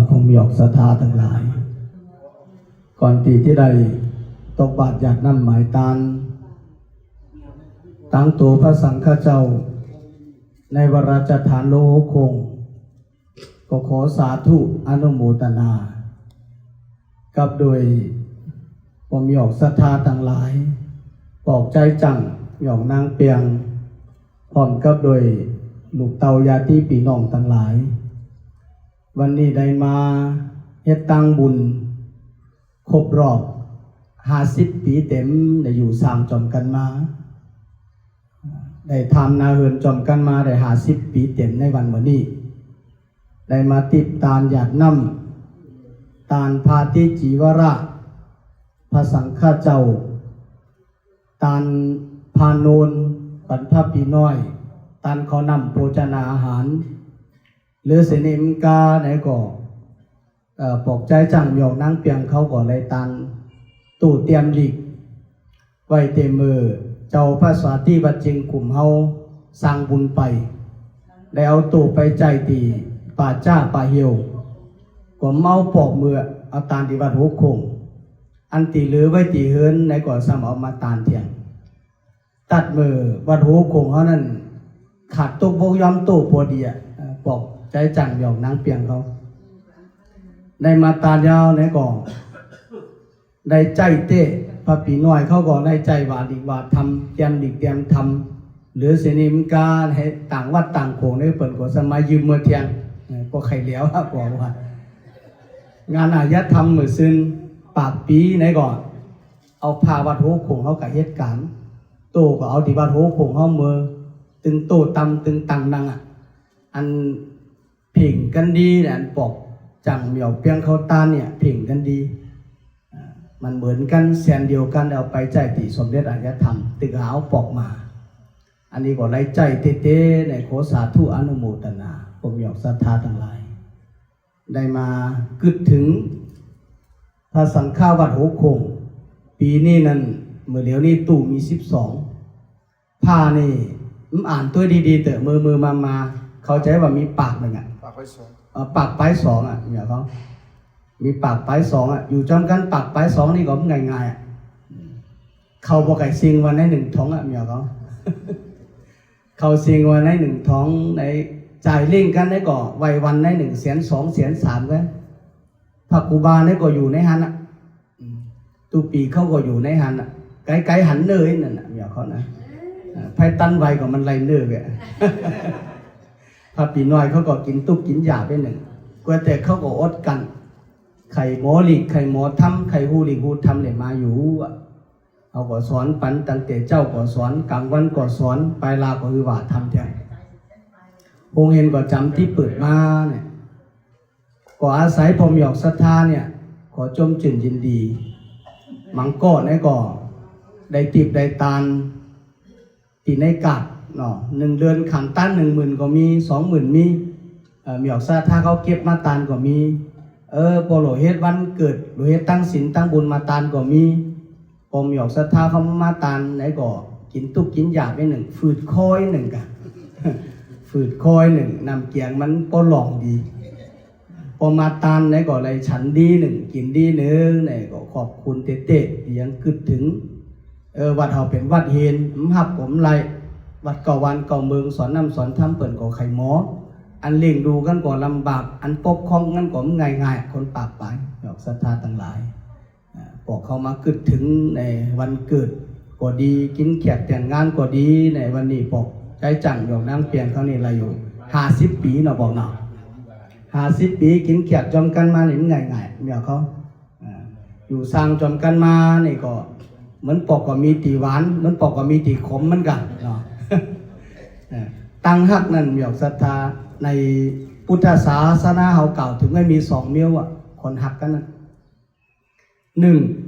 คงมีออกศรัทธาทั้งหลายก่อนที่ได้ตกบาตรหยาดน้ำหมายตานตั้งตัวพระสังฆเจ้าในวราชฐานโลหคงก็ขอสาธุอนุโมทนากับโดยผมมีออกศรัทธาทั้งหลายปอกใจจังหยองนางเปียงพร้อมกับโดยลูกเตาญาติพี่น้องทั้งหลายวันนี้ได้มาเฮ็ดตั้งบุญครบรอบ50 ปีเต็มได้อยู่สร้างจอมกันมาได้ทำนาเหินจอมกันมาได้50 ปีเต็มในวันมื้อนี้ได้มาติดตามหยาดน้ำตานพาติจีวระพระสังฆเจ้าตานพาโนนบรรพปีน้อยตานเขานำโภชนาอาหารหรือเสนิมกาไหนก็ปอกใจจังหยอกนางเปียงเขาก็เลยตานตู้เตรียมหลีกไว้เต็มมือเจ้าพระสวัสดิบัดจิงกลุ่มเฮาสร้างบุญไปแล้วเอาตู้ไปใจตีป่าจ้าป่าเหี่ยวก็เมาปอกมือเอาตานที่วัดหัวโคงอันตีเหลือไว้ตีเฮินในก่อซ้ำเอามาตานเถียงตัดมือวัดหัวโคงเขานั่นขาดตุกโบยอมตู้พอดีปอกใจจังหยอกนางเปียงเขาในมาตานยาวในก่อได้ใจเต้พระปีน้อยเขาก็ได้ใจว่าดีว่าทำเตรียมดีเตรียมทำหรือเสนิมกาให้ต่างวัดต่างโขงได้เปิดก็สมัยยืมเมื่อเทียงก็ไข่เหลียวครับบอกว่างานอารยธรรมมือซึนปากปีไหนก่อนเอาพาวัดโหโขงเขากับเหตุการณ์โตก็เอาที่วัดโหโขงเขาเมื่อตึงโตตำตึงตังนังอันเพ่งกันดีเนี่ยอันปอกจังเหมียวเปียงเขาตาเนี่ยเพ่งกันดีมันเหมือนกันแสนเดียวกันเอาไปใจติสมเด็จอารยธรรมตึกหาวปอกมาอันนี้ก็ไล่ใจเต้ๆในโคสาธุอนุโมทนาผมอยากศรัทธาทั้งหลายได้มากึดถึงพระสังฆาวัดหัวโคงปีนี้นั่นเมื่อเดี๋ยวนี้ตู่มี12ผ้านี่อ่านตัวดีๆเตอะมือมาเข้าใจว่ามีปากหนึ่งปากไป2ปากไป2เนี่ยเขามีปากไป2อยู่จอมกันปากไป2นี่ก็ง่ายๆเขาบอกไก่ซิงวันใน1ท้องเนี่ยเขาเขาซิงวันใน1ท้องในจ่ายเล่งกันได้ก็ไว้วันใน1 แสน 2 แสน 3กันพระกูบาเนี่ยก็อยู่ในหันตุปีเขาก็อยู่ในหันไกลหันเนยนั่นเนี่ยเขานะไพ่ตันไวก็มันไรเนยพระปีน้อยเขาก็กินตุกกินหยาไปหนึ่งก็แต่เขาก็อดกันไข่หมอหลีกไข่หมอทำไข่หูหลีกหูทำเลยมาอยู่เอาก็สอนปันตั้งแต่เจ้าก็สอนกลางวันก็สอนไปลาก็คือว่าทำแทนองค์เห็นก็จำที่เปิดมาเนี่ยก็อาศัยพรหมหยอกศรัทธาเนี่ยขอจมจื่นยินดีมังกรเนี่ยก็ได้ติบได้ตานตีในกาดเนาะ1 เดือนขันตั้น10,000ก็มี20,000มีหยอกศรัทธาเขาเก็บมาตานก็มีโปโลเฮ็ดวันเกิดหรือเฮ็ดตั้งศีลตั้งบุญมาตานก็มีพรหมหยอกศรัทธาเขามาตานไหนก็กินตุกกินหยาบไป1ฝืดคอย1กันฝืดคอย1นำเกียงมันปอหลองดีพอมาตานไหนก็เลยฉันดี1กินดี1ไหนก็ขอบคุณเตะๆยังกึดถึงวัดเฮาเป็นวัดเฮนหับผมไรวัดเก่าวันเก่าเมืองสอนน้ำสอนธรรมเปิ่นก็ไข่หมออันเลี้ยงดูกันก็ลำบากอันปกครองกันก็ง่ายๆคนปากไปหยอกศรัทธาต่างหลายบอกเขามากึดถึงในวันเกิดก็ดีกินแขกแต่งงานก็ดีในวันนี้บอกใจจังหยอกนางเปียงเขานี่อะไรอยู่50 ปีเนาะบอกเนาะ50 ปีกินแขกจอมกันมานี่มันง่ายๆเดี๋ยวเขาอยู่สร้างจอมกันมานี่ก็เหมือนปอกก็มีตีหวานเหมือนปอกก็มีตีขมเหมือนกันเนาะตั้งหักนั่นหยอกศรัทธาในพุทธศาสนาเขากล่าวถึงไม่มี2 เมี้ยวคนหักกันนะ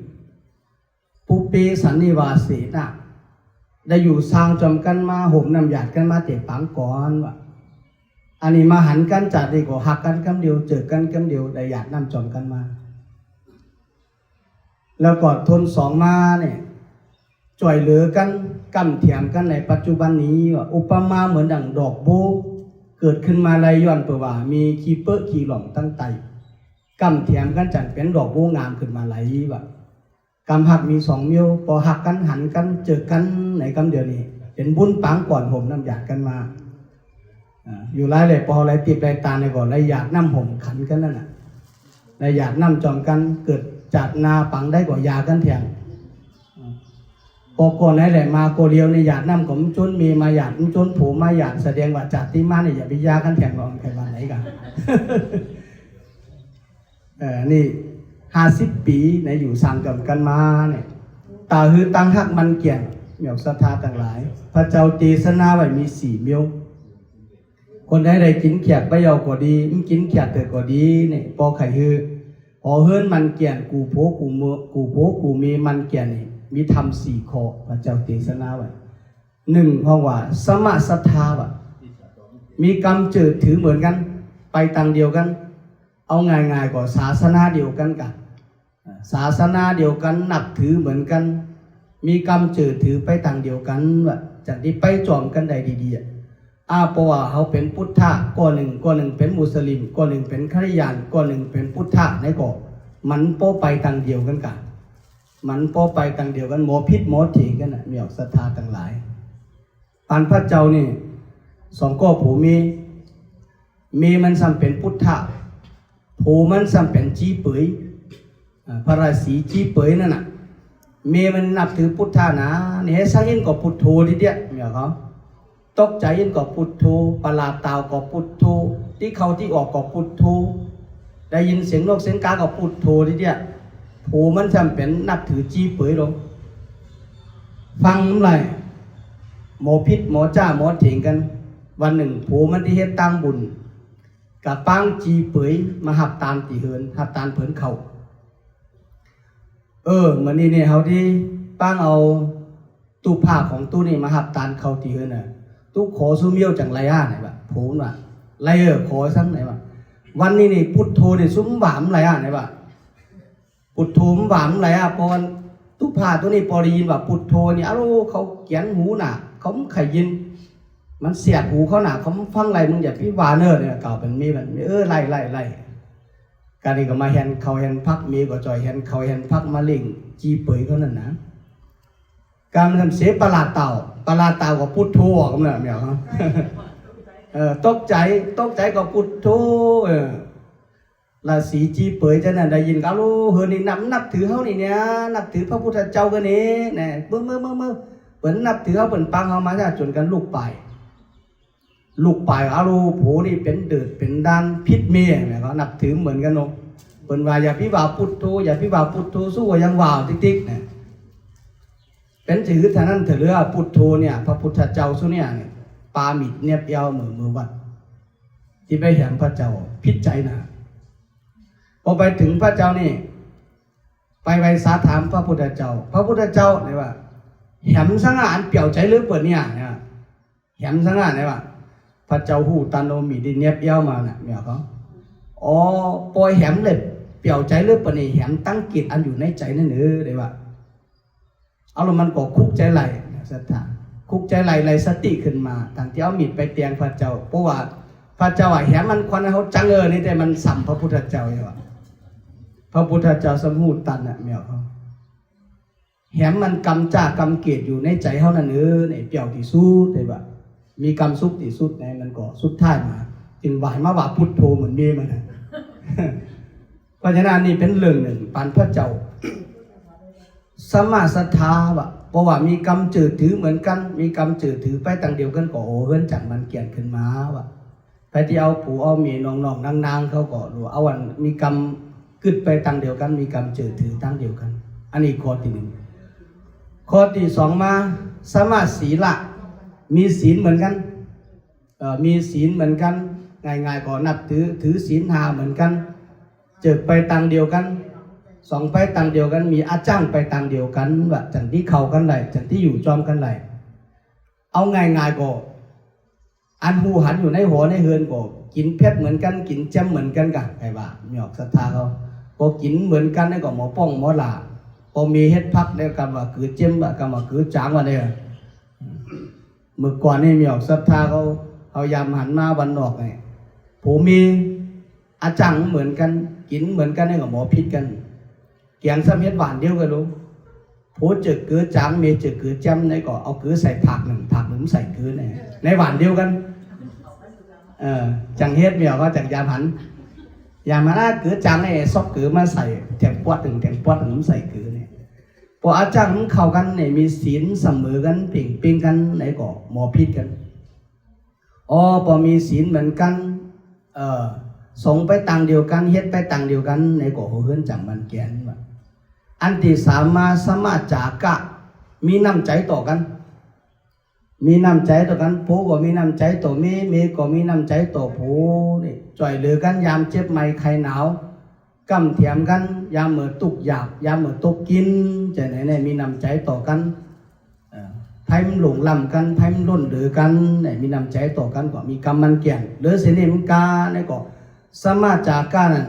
1ปุปีสันนิวาสีนะได้อยู่สร้างจอมกันมาห่มน้ำหยาดกันมาเตะปังก่อนว่ะอันนี้มาหันกันจัดดีกว่าหักกันคำเดียวเจอกันคำเดียวได้หยาดน้ำจอมกันมาแล้วก็ทน2มาเนี่ยจ่วยเหลือกันกำเถียงกันในปัจจุบันนี้ว่าอุปมาเหมือนดั่งดอกโบเกิดขึ้นมาไรย้อนเปว่ามีขี้เปื้อขี้หล่อมตั้งไต กำเทียมกันจันเป็นดอกบัวงามขึ้นมาไหลแบบกำหักมี2 นิ้วพอหักกันหันกันเจอกันในกำเดียวนี้เป็นบุญปังก่อนผมน้ำหยาดกันมาอยู่ไรเลยพอไรติดไรตาในก่อนไรหยาดน้ำผมขันกันนั่นน่ะไรหยาดน้ำจอมกันเกิดจัดนาปังได้กว่ายากันแทงพอก่อนไหนแหละมาโกเดียวในหยาดน้ำผมจนมีมาหยาดจนผูมาหยาดแสดงว่าจัดที่มาเนี่ยอย่าไปยากันแทงหรอกใครมาไหนกัน นี่50 ปีในอยู่สั่งกับกันมาเนี่ยตาฮือตั้งหักมันเกี่ยงเหมียวศรัทธาต่างหลายพระเจ้าเจษนาไว้มี4 เมียวคนใดกินเขียดใบยอก็ดีกินเขียดเตอก็ดีเนี่ยปอไข่ฮือพอเฮิรนมันเกี่ยนกูโผกูเมื่อกูโผกูมีมันเกี่ยนนี่มีทำ4 ข้อพระเจ้าเจษนาไว้1เพราะว่าสมะศรัทธาว่ะมีกรรมเจิดถือเหมือนกันไปต่างเดียวกันเอาง่ายๆก็ศาสนาเดียวกันกันศาสนาเดียวกันนับถือเหมือนกันมีกรรมเจิดถือไปต่างเดียวกันว่าจากที่ไปจอมกันได้ดีๆเพราะว่าเขาเป็นพุทธะก้อนหนึ่งเป็นมุสลิมก้อนหนึ่งเป็นคริยานก้อนหนึ่งเป็นพุทธะในก่อมันโปไปต่างเดียวกันกันมันโปไปต่างเดียวกันหมอพิษหมอถีกันน่ะมีออกศรัทธาต่างหลายปานพระเจ้านี่2 ก้อผูมีมันซ้ำเป็นพุทธะผูมันซ้ำเป็นจีเปยพระราศีจีเปยนั่นน่ะเมมันนับถือพุทธานะเนี่ยสังยินก็พุทโธทีเดียวเนี่ยเขาตกใจยินก็พุทโธประหลาดตาวก็พุทโธที่เขาที่ออกก็พุทโธได้ยินเสียงนกเสียงกาก็พุทโธทีเดียวผูมันจำเป็นนับถือจีเปยลงฟังอะไรหมอพิษหมอจ้าหมอเถียงกันวันหนึ่งผูมันที่เฮ็ดตั้งบุญกับปังจีเปยมาหับตามตีเหินหับตามเผินเขาเหมือนนี่เนี่ยเขาที่ป้างเอาตู้ผ้าของตู้นี่มาหับตานเขาตีเหินน่ะตู้ขอซุ้มเยี่ยวจังไรไหนวะผูนว่ะไรขอซ้ำไหนวะวันนี้นี่พุทโธนี่ซุ้มหวามไรไหนวะพุทโธหวามไรพอตู้ผ้าตัวนี้พอได้ยินว่าพุทโธนี่เขาเขียนหูน่ะเขาไขยินมันเสียบหูเขาหนาเขาฟังไรมึงอย่าพี่วาเนอร์เนี่ยเก่าเป็นมีแบบไล่การนี้ก็มาเห็นเขาเห็นพักมีก็จอยเห็นเขาเห็นพักมาเล่งจีเปยเขานั่นนะการทำเสประหลาดเต่าก็พุทโธออกมาเนี่ยเขาตกใจก็พุทโธราศีจีเปยจะนั่นได้ยินก็รู้เฮนี่นับถือเขานี่เนี่ยนับถือพระพุทธเจ้ากันนี่เนี่ยเมื่อเปิ่นนับถือเขาเปิ่นปังเขามาจนกันลูกไปโผนี่เป็นเดือดเป็นด้านพิษเมียเนี่ยเขานับถือเหมือนกันเนาะเปิ่นว่าอย่าพิบ่าวพุทโธสู้ยังว่าวติ๊กเนี่ยเป็นถือท่านั้นเถอะเรือพุทโธเนี่ยพระพุทธเจ้าสุเนี่ยปามิดเนียบเยาวมือวัดที่ไปเห็นพระเจ้าพิจใจนะพอไปถึงพระเจ้านี่ไปสาถามพระพุทธเจ้าเนี่ยว่าแหมสังหารเปี่ยวใจหรือเปิดเนี่ยแหมสังหารเนี่ยว่าพระเจ้าหูตันโนมีดิเนียบเย้ามาเนี่ยเมียเขาปล่อยแหมเลยเปี่ยวใจหรือเปิดนี่แหมตั้งกิจอันอยู่ในใจนั่นเลยว่าเอาละมันก็คุกใจไหลศรัทธาคุกใจไหลสติขึ้นมาทางที่เอามีดไปเตียงพระเจ้าเพราะว่าพระเจ้าแหมมันควันเขาจังนี่แต่มันสัมพระพุทธเจ้าอย่างว่าพระพุทธเจ้าสมุตันเนี่ยเมียเขาแหมมันกำกำเกตอยู่ในใจเขานั่นเนี่ยเปี่ยวที่สุดเลยว่ามีกรรมสุขที่สุดในมันก็สุดท้ายมาจึงไหวมาว่าพุทโธเหมือนเมียมันนะเพราะฉะนั้นนี่เป็นเรื่องหนึ่งปานพระเจ้าสมาศรัทธาว่ะเพราะว่ามีกรรมเจิดถือเหมือนกันมีกรรมเจิดถือไปต่างเดียวกันก็เฮิรนจากมันเกี่ยนขึ้นมาว่ะไปที่เอาผู้เอาเมียน้องนางเขาก็รู้เอาวันมีกรรมกึดไปต่างเดียวกันมีกรรมเจิดถือต่างเดียวกันอันนี้ข้อที่ 1ข้อที่ 2มาสมาศีละมีศีลเหมือนกันมีศีลเหมือนกันง่ายๆก็นับถือศีล5เหมือนกันเจิดไปต่างเดียวกัน2ไปต่างเดียวกันมีอาจ้างไปต่างเดียวกันว่าจังที่เข้ากันไหลจังที่อยู่จอมกันไหลเอาง่ายๆก็อันหูหันอยู่ในหัวในเฮือนก็กินเพชรเหมือนกันกินแจ่มเหมือนกันกันไอ้ว่ามีออกศรัทธาเขาก็กินเหมือนกันนี่ก็หมอป้องหมอหลาพอมีเฮ็ดพักได้กันว่าคือเจ็มว่ากันว่าคือจางว่าเนี่ยเมื่อก่อนนี่มีออกศรัทธาเขายามหันมาวันนอกไงผมมีอ อาจังเหมือนกันกินเหมือนกันในกับหมอพิษกันเกียงสำเฮ็ดหวานเดียวกันรู้ผู้จึกกือจังมีจึกกือจำในก็เอากือใส่ผักหนึ่งใส่กือในหวานเดียวกันจังเฮ็ดเมียก็จังยาผันยามาหน้ากือจังในซอกกือมาใส่แถมปวดหนึ่งใส่กือเนี่ยพออาจังเข้ากันเนี่ยมีศีลเสมอกันปิ่งกันในก็หมอพิษกันพอมีศีลเหมือนกันส่งไปต่างเดียวกันเฮ็ดไปต่างเดียวกันในก็เฮือนจังมันแกนว่าอันที่สามมาสมาจากะมีน้ำใจต่อกันมีน้ำใจต่อกันผู้ก็มีน้ำใจต่อเมก็มีน้ำใจต่อผู้นี่จ่อยเหลือกันยามเจ็บไข้ใครหนาวกำเถียมกันยามเหมือตุกหยาบยามเหมือตุกกินจะไหนมีน้ำใจต่อกันไพ่มันหลงลำกันไพ่มันล้นเหลือกันเนี่ยมีน้ำใจต่อกันก็มีกรรมมันเกี่ยงหรือเสนิมกาในก็สมาจากะนั้น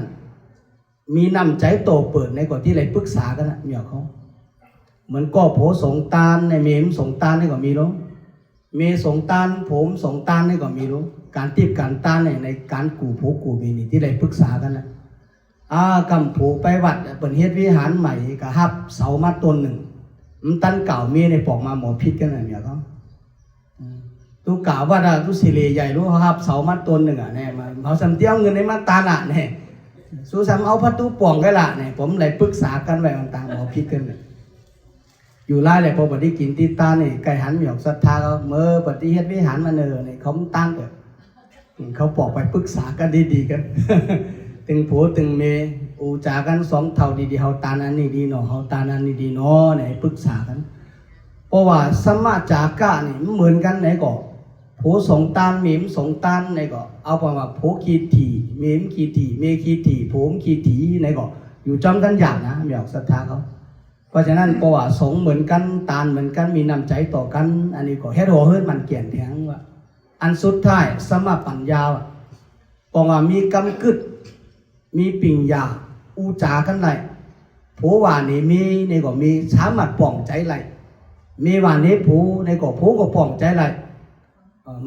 มีน้ำใจโตเปิดในก่อนที่ไรปรึกษากันนะเมียเขาเหมือนก่อโผสงตาลในเมมสงตาลในก็มีรู้เมสงตาลผมสงตาลในก็มีรู้การตีบการตาลในการกูโผกูมีนี่ที่ไรปรึกษากันนะกำผูไปวัดเปิดเฮ็ดวิหารใหม่กับฮับเสามาต้นหนึ่งมันตันเก่ามีในปอกมาหมอพิษกันนะเมียเขาตู้กล่าวว่าตู้สิเลใหญ่รู้เขาฮับเสามาต้นหนึ่งเนี่ยมาเขาสัมเตี้ยวเงินในมาตาละเนี่ยสู้ซ้ำเอาพัดตู้ป่องกันละเนี่ยผมเลยปรึกษากันไว้ต่างๆหมอพิษกันเลยอยู่ไล่เลยพอปฏิกินที่ตาเนี่ยไก่หันหยอกศรัทธาเขาเมื่อปฏิเฮ็ดวิหารมาเนี่ยเขาตั้งเลยเขาปอกไปปรึกษากันดีๆกันตึงผัวตึงเมอูจากันสองเท่าดีๆเขาตานั้นนี่ดีเนาะเขาตานั้นนี่ดีเนาะเนี่ยปรึกษากันเพราะว่าสมาจากะนี่เหมือนกันไหนก็ผู้สงตานเมมสงตานในก็เอาประมาณผู้ขีดถี่เมมขีดถี่เมขีดถี่ผมขีดถี่ในก็อยู่จำกันอย่างนะไม่ออกศรัทธาเขาเพราะฉะนั้นเพราะว่าสงเหมือนกันตานเหมือนกันมีน้ำใจต่อกันอันนี้ก็เฮ็ดหัวเฮือนมันเกี่ยนแทงว่าอันสุดท้ายสมาปัญญาเพราะว่ามีกำกึดมีปิ่งยาอูจากันไรผู้ว่านี่มีในก็มีสามารถป้องใจไรมีว่านี้ผู้ในก็ผู้ก็ป้องใจไร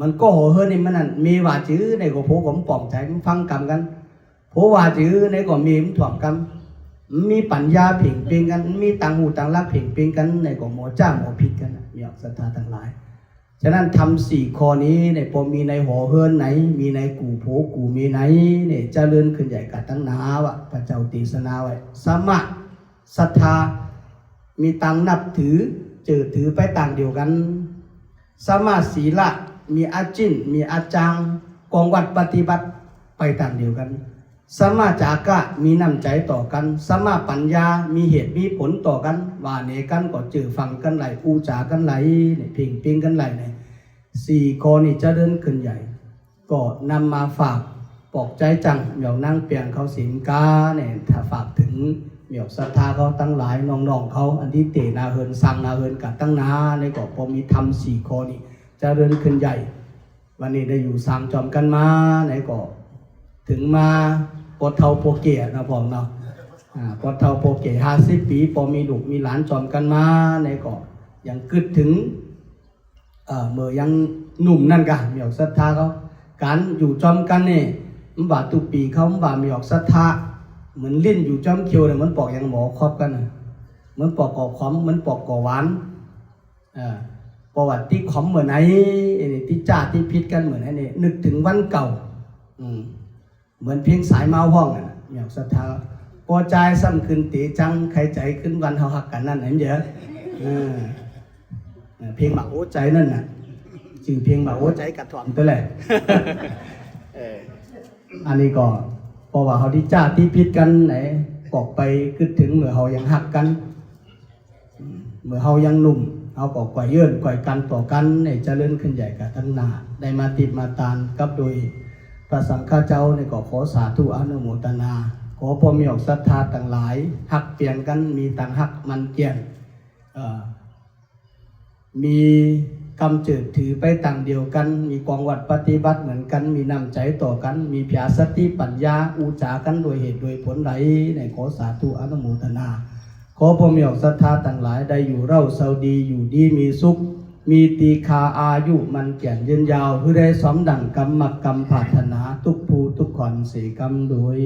มันก็โหเฮือนนี่มันนั่นมีว่าจื้อในก็ผู้ผมป้องใจมันฟังกรรมกันผู้ว่าจื้อในก็มีมันถ่วงกรรมมีปัญญาเพ่งเพ่งกันมีต่างหูต่างรักเพ่งเพ่งกันในก็หมอจ้าหมอผิดกันมีออกศรัทธาทั้งหลายฉะนั้นทำสี่ข้อนี้ในพอมีในหัวเฮือนไหนมีในกูโผกูมีไหนเนี่ยเจริญขึ้นใหญ่กัดตั้งนาวะพระเจ้าตีสนาไว้สมะศรัทธามีตังนับถือถือไปต่างเดียวกันสมาศีละมีอาจินมีอาจางกองวัดปฏิบัติไปต่างเดียวกันสมาจากะมีน้ำใจต่อกันสมาปัญญามีเหตุมีผลต่อกันว่าเนกันก็จือฟังกันไหลอูจากันไหลเนี่ยเพ่งเพ่งกันไหลเนี่ยสี่ข้อนี่จะเดินขึ้นใหญ่ก็นำมาฝากปลอบใจจังเหมียวนั่งเปลี่ยนเขาสิงกาเนี่ยถ้าฝากถึงเหมียวศรัทธาเขาตั้งหลายน้องๆเขาอันที่เตนาเฮินสั่งนาเฮินกัดตั้งนาในก็พอมีทำสี่ข้อนี่จะเดินขึ้นใหญ่วันนี้ได้อยู่สามจอมกันมาในก็ถึงมาปอเท่าโปเกะนะผมเนาะปอเท่าโปเกะ50 ปีพอมีลูกมีหลานจอมกันมาในก็ยังกึดถึงเมื่อยังหนุ่มนั่นกันมีออกศรัทธาเขาการอยู่จอมกันเนี่ยมันว่าตุปีเขามันว่ามีออกศรัทธาเหมือนลิ้นอยู่จอมเคียวเนี่ยมันปอกยังหมอครอบกันเหมือนปอกก่อขมเหมือนปอกก่อหวานประวัติที่ขมเหมือนไหนที่จ้าที่พิษกันเหมือนไหนเนี่ยนึกถึงวันเก่าเหมือนเพียงสายเมาห้องน่ะอยากศรัทธาพอใจซ้ำขึ้นตีจังใครใจขึ้นวันเฮาหักกันนั่นเห็นเยอะเพียงบ่าโอ้ใจนั่นน่ะชื่อเพียงบ่าโอ้ใจกัดถ่อมตัวแหละอันนี้ก็เพราะว่าเขาที่จ้าที่พิษกันไหนบอกไปคิดถึงเมื่อเฮายังหักกันเมื่อเฮายังหนุ่มเอาก็ก่อยเยื่นก่อยกันต่อกันเนี่ยจะเลื่อนขึ้นใหญ่กับทั้งนาได้มาติดมาตานกับโดยพระสังฆเจ้าในก็ขอสาธุอนุโมทนาขอพอมีออกศรัทธาต่างหลายหักเปลี่ยนกันมีต่างหักมันเกี่ยนมีกำจืดถือไปต่างเดียวกันมีกองวัดปฏิบัติเหมือนกันมีน้ำใจต่อกันมีเพียรสติปัญญาอุจากันโดยเหตุโดยผลไหลในขอสาธุอนุโมทนาขอพอมีออกศรัทธาต่างหลายได้อยู่เร่าเสาดีอยู่ดีมีสุข มีตีคาอายุมันแก่นยืนยาวเพื่อได้สมดังกรรมกรรมปรารถนาทุกภูทุกขอนสีกรรมโดย